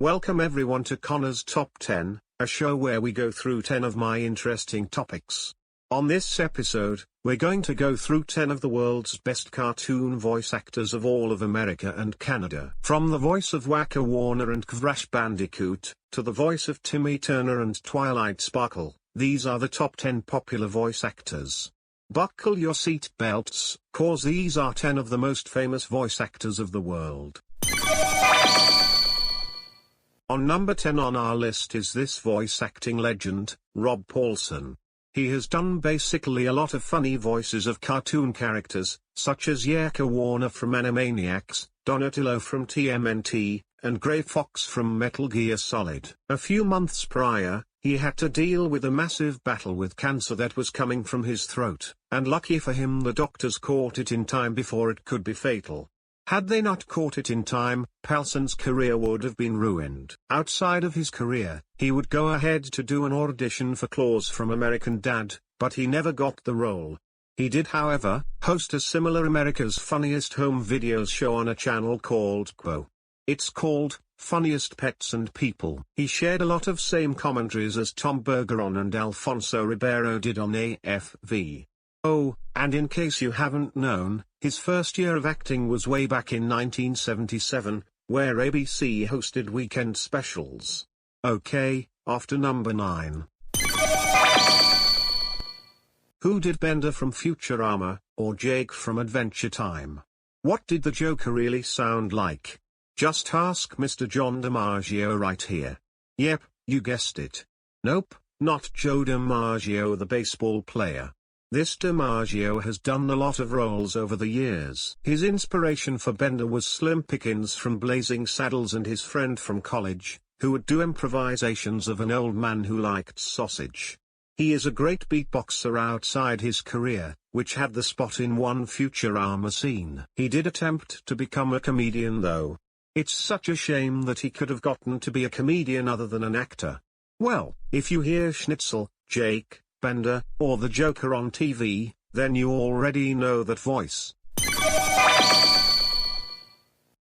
Welcome everyone to Connor's Top 10, a show where we go through 10 of my interesting topics. On this episode, we're going to go through 10 of the world's best cartoon voice actors of all of America and Canada. From the voice of Waka Warner and Crash Bandicoot, to the voice of Timmy Turner and Twilight Sparkle, these are the top 10 popular voice actors. Buckle your seat belts, cause these are 10 of the most famous voice actors of the world. On number 10 on our list is this voice acting legend, Rob Paulsen. He has done basically a lot of funny voices of cartoon characters, such as Waka Warner from Animaniacs, Donatello from TMNT, and Gray Fox from Metal Gear Solid. A few months prior, he had to deal with a massive battle with cancer that was coming from his throat, and lucky for him the doctors caught it in time before it could be fatal. Had they not caught it in time, Paulsen's career would have been ruined. Outside of his career, he would go ahead to do an audition for Claus from American Dad, but he never got the role. He did, however, host a similar America's Funniest Home Videos show on a channel called Quo. It's called Funniest Pets and People. He shared a lot of same commentaries as Tom Bergeron and Alfonso Ribeiro did on AFV. Oh, and in case you haven't known, his first year of acting was way back in 1977, where ABC hosted weekend specials. Okay, after number 9. Who did Bender from Futurama, or Jake from Adventure Time? What did the Joker really sound like? Just ask Mr. John DiMaggio right here. Yep, you guessed it. Nope, not Joe DiMaggio the baseball player. This DiMaggio has done a lot of roles over the years. His inspiration for Bender was Slim Pickens from Blazing Saddles and his friend from college, who would do improvisations of an old man who liked sausage. He is a great beatboxer outside his career, which had the spot in one Futurama scene. He did attempt to become a comedian though. It's such a shame that he could have gotten to be a comedian other than an actor. Well, if you hear Schnitzel, Jake, Bender, or the Joker on TV, then you already know that voice.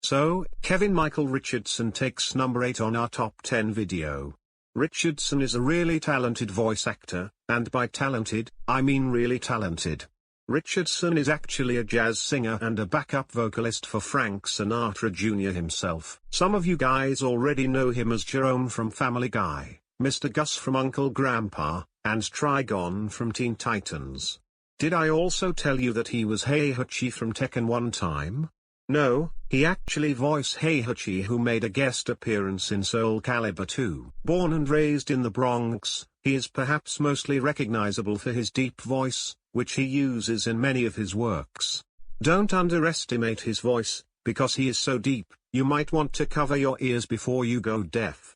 So, Kevin Michael Richardson takes number 8 on our top 10 video. Richardson is a really talented voice actor, and by talented, I mean really talented. Richardson is actually a jazz singer and a backup vocalist for Frank Sinatra Jr. himself. Some of you guys already know him as Jerome from Family Guy, Mr. Gus from Uncle Grandpa, and Trigon from Teen Titans. Did I also tell you that he was Heihachi from Tekken one time? No, he actually voiced Heihachi, who made a guest appearance in Soul Calibur 2. Born and raised in the Bronx, he is perhaps mostly recognizable for his deep voice, which he uses in many of his works. Don't underestimate his voice, because he is so deep, you might want to cover your ears before you go deaf.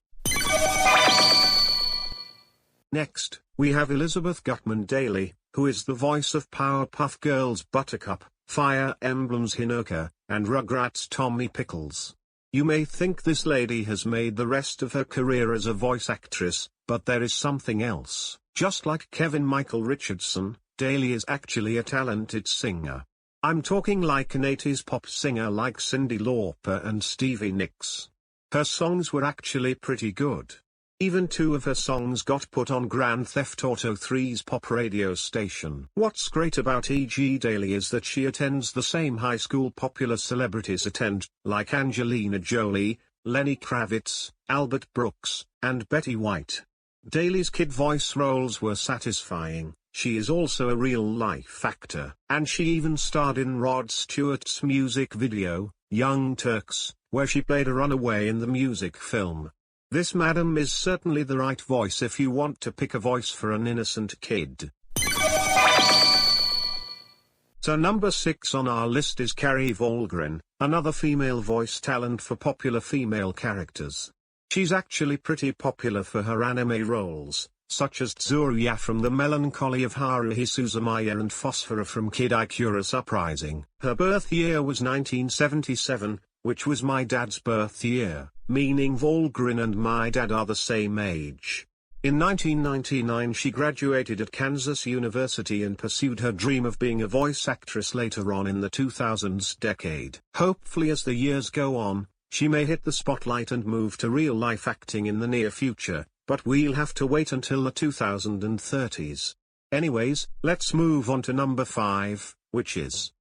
Next, we have Elizabeth Gutmann Daly, who is the voice of Powerpuff Girls Buttercup, Fire Emblem's Hinoka, and Rugrats Tommy Pickles. You may think this lady has made the rest of her career as a voice actress, but there is something else. Just like Kevin Michael Richardson, Daly is actually a talented singer. I'm talking like an 80s pop singer like Cyndi Lauper and Stevie Nicks. Her songs were actually pretty good. Even 2 of her songs got put on Grand Theft Auto 3's pop radio station. What's great about E.G. Daly is that she attends the same high school popular celebrities attend, like Angelina Jolie, Lenny Kravitz, Albert Brooks, and Betty White. Daly's kid voice roles were satisfying. She is also a real-life actor, and she even starred in Rod Stewart's music video, Young Turks, where she played a runaway in the music film. This madam is certainly the right voice if you want to pick a voice for an innocent kid. So number 6 on our list is Carrie Volgren, another female voice talent for popular female characters. She's actually pretty popular for her anime roles, such as Tsuruya from The Melancholy of Haruhi Suzumiya and Phosphora from Kid Icarus Uprising. Her birth year was 1977, which was my dad's birth year, meaning Volgren and my dad are the same age. In 1999 she graduated at Kansas University and pursued her dream of being a voice actress later on in the 2000s decade. Hopefully as the years go on, She may hit the spotlight and move to real-life acting in the near future, but we'll have to wait until the 2030s. Anyways, let's move on to number 5, which is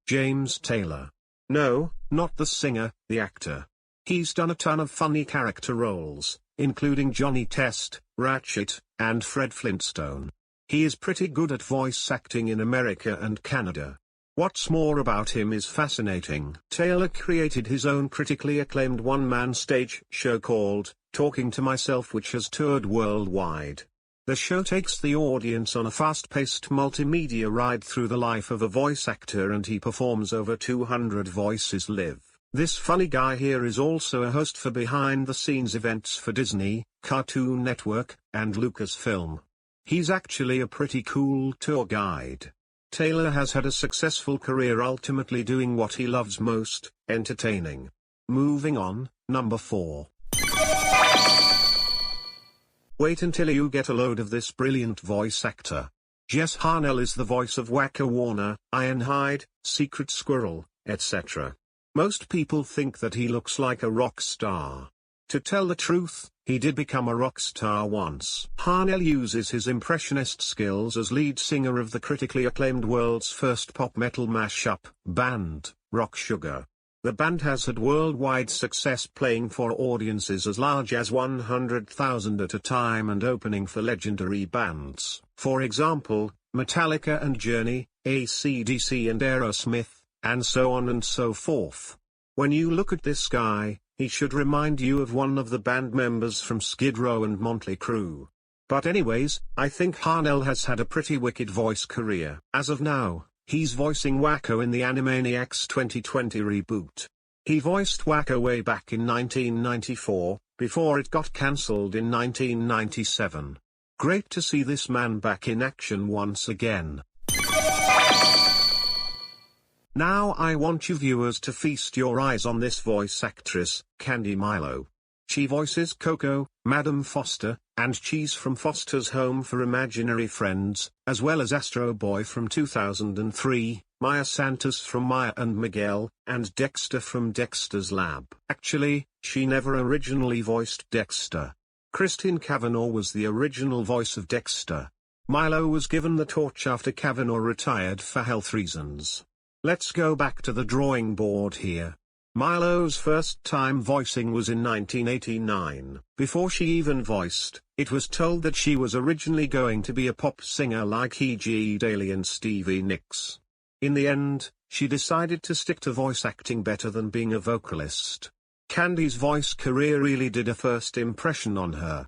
James Taylor. No, not the singer, the actor. He's done a ton of funny character roles, including Johnny Test, Ratchet, and Fred Flintstone. He is pretty good at voice acting in America and Canada. What's more about him is fascinating. Taylor created his own critically acclaimed one-man stage show called Talking to Myself, which has toured worldwide. The show takes the audience on a fast-paced multimedia ride through the life of a voice actor, and he performs over 200 voices live. This funny guy here is also a host for behind-the-scenes events for Disney, Cartoon Network, and Lucasfilm. He's actually a pretty cool tour guide. Taylor has had a successful career, ultimately doing what he loves most, entertaining. Moving on, number 4. Wait until you get a load of this brilliant voice actor. Jess Harland is the voice of Wacko Warner, Ironhide, Secret Squirrel, etc. Most people think that he looks like a rock star. To tell the truth, he did become a rock star once. Harland uses his impressionist skills as lead singer of the critically acclaimed world's first pop metal mashup band, Rock Sugar. The band has had worldwide success, playing for audiences as large as 100,000 at a time and opening for legendary bands. For example, Metallica and Journey, AC/DC and Aerosmith, and so on and so forth. When you look at this guy, he should remind you of one of the band members from Skid Row and Motley Crue. But anyways, I think Harland has had a pretty wicked voice career. As of now, he's voicing Wacko in the Animaniacs 2020 reboot. He voiced Wacko way back in 1994, before it got cancelled in 1997. Great to see this man back in action once again. Now I want you viewers to feast your eyes on this voice actress, Candy Milo. She voices Coco, Madam Foster, and Cheese from Foster's Home for Imaginary Friends, as well as Astro Boy from 2003, Maya Santos from Maya and Miguel, and Dexter from Dexter's Lab. Actually, she never originally voiced Dexter. Christine Cavanaugh was the original voice of Dexter. Milo was given the torch after Cavanaugh retired for health reasons. Let's go back to the drawing board here. Milo's first time voicing was in 1989. Before she even voiced, it was told that she was originally going to be a pop singer like E.G. Daly and Stevie Nicks. In the end, she decided to stick to voice acting better than being a vocalist. Candy's voice career really did a first impression on her.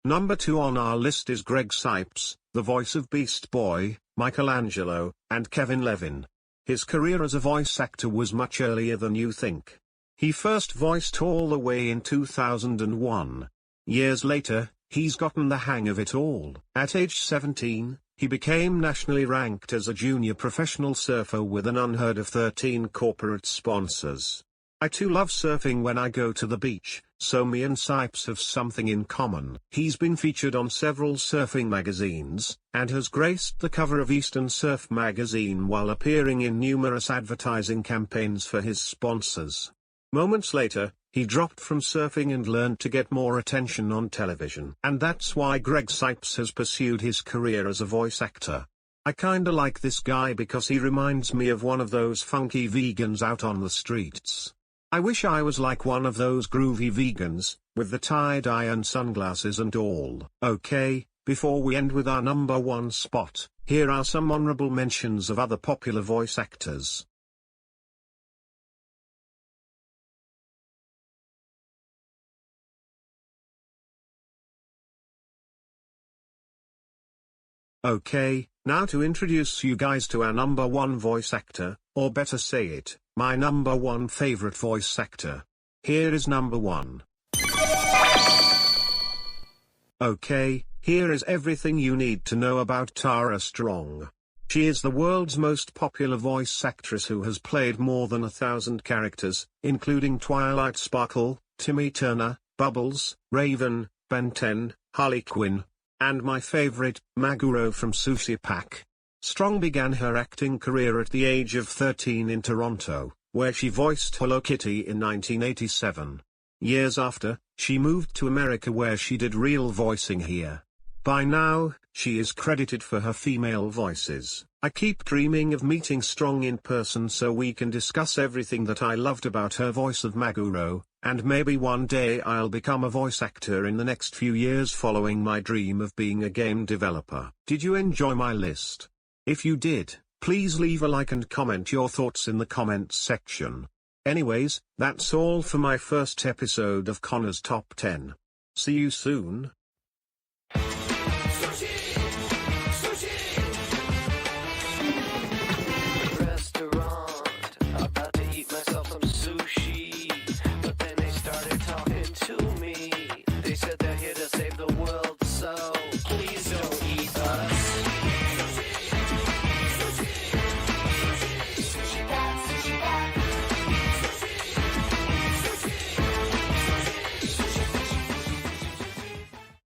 Number 2 on our list is Greg Cipes, the voice of Beast Boy, Michelangelo, and Kevin Levin. His career as a voice actor was much earlier than you think. He first voiced all the way in 2001. Years later, he's gotten the hang of it all. At age 17, he became nationally ranked as a junior professional surfer with an unheard of 13 corporate sponsors. I too love surfing when I go to the beach, so me and Cipes have something in common. He's been featured on several surfing magazines, and has graced the cover of Eastern Surf magazine while appearing in numerous advertising campaigns for his sponsors. Moments later, he dropped from surfing and learned to get more attention on television. And that's why Greg Cipes has pursued his career as a voice actor. I kinda like this guy because he reminds me of one of those funky vegans out on the streets. I wish I was like one of those groovy vegans, with the tie-dye and sunglasses and all. Okay, before we end with our number 1 spot, here are some honorable mentions of other popular voice actors. Okay, now to introduce you guys to our number 1 voice actor, or better say it, my number 1 favorite voice actor. Here is number 1. Okay, here is everything you need to know about Tara Strong. She is the world's most popular voice actress who has played more than 1,000 characters, including Twilight Sparkle, Timmy Turner, Bubbles, Raven, Ben 10, Harley Quinn, and my favorite, Maguro from Sushi Pack. Strong began her acting career at the age of 13 in Toronto, where she voiced Hello Kitty in 1987. Years after, she moved to America where she did real voicing here. By now, she is credited for her female voices. I keep dreaming of meeting Strong in person so we can discuss everything that I loved about her voice of Maguro, and maybe one day I'll become a voice actor in the next few years following my dream of being a game developer. Did you enjoy my list? If you did, please leave a like and comment your thoughts in the comments section. Anyways, that's all for my first episode of Connor's Top 10. See you soon.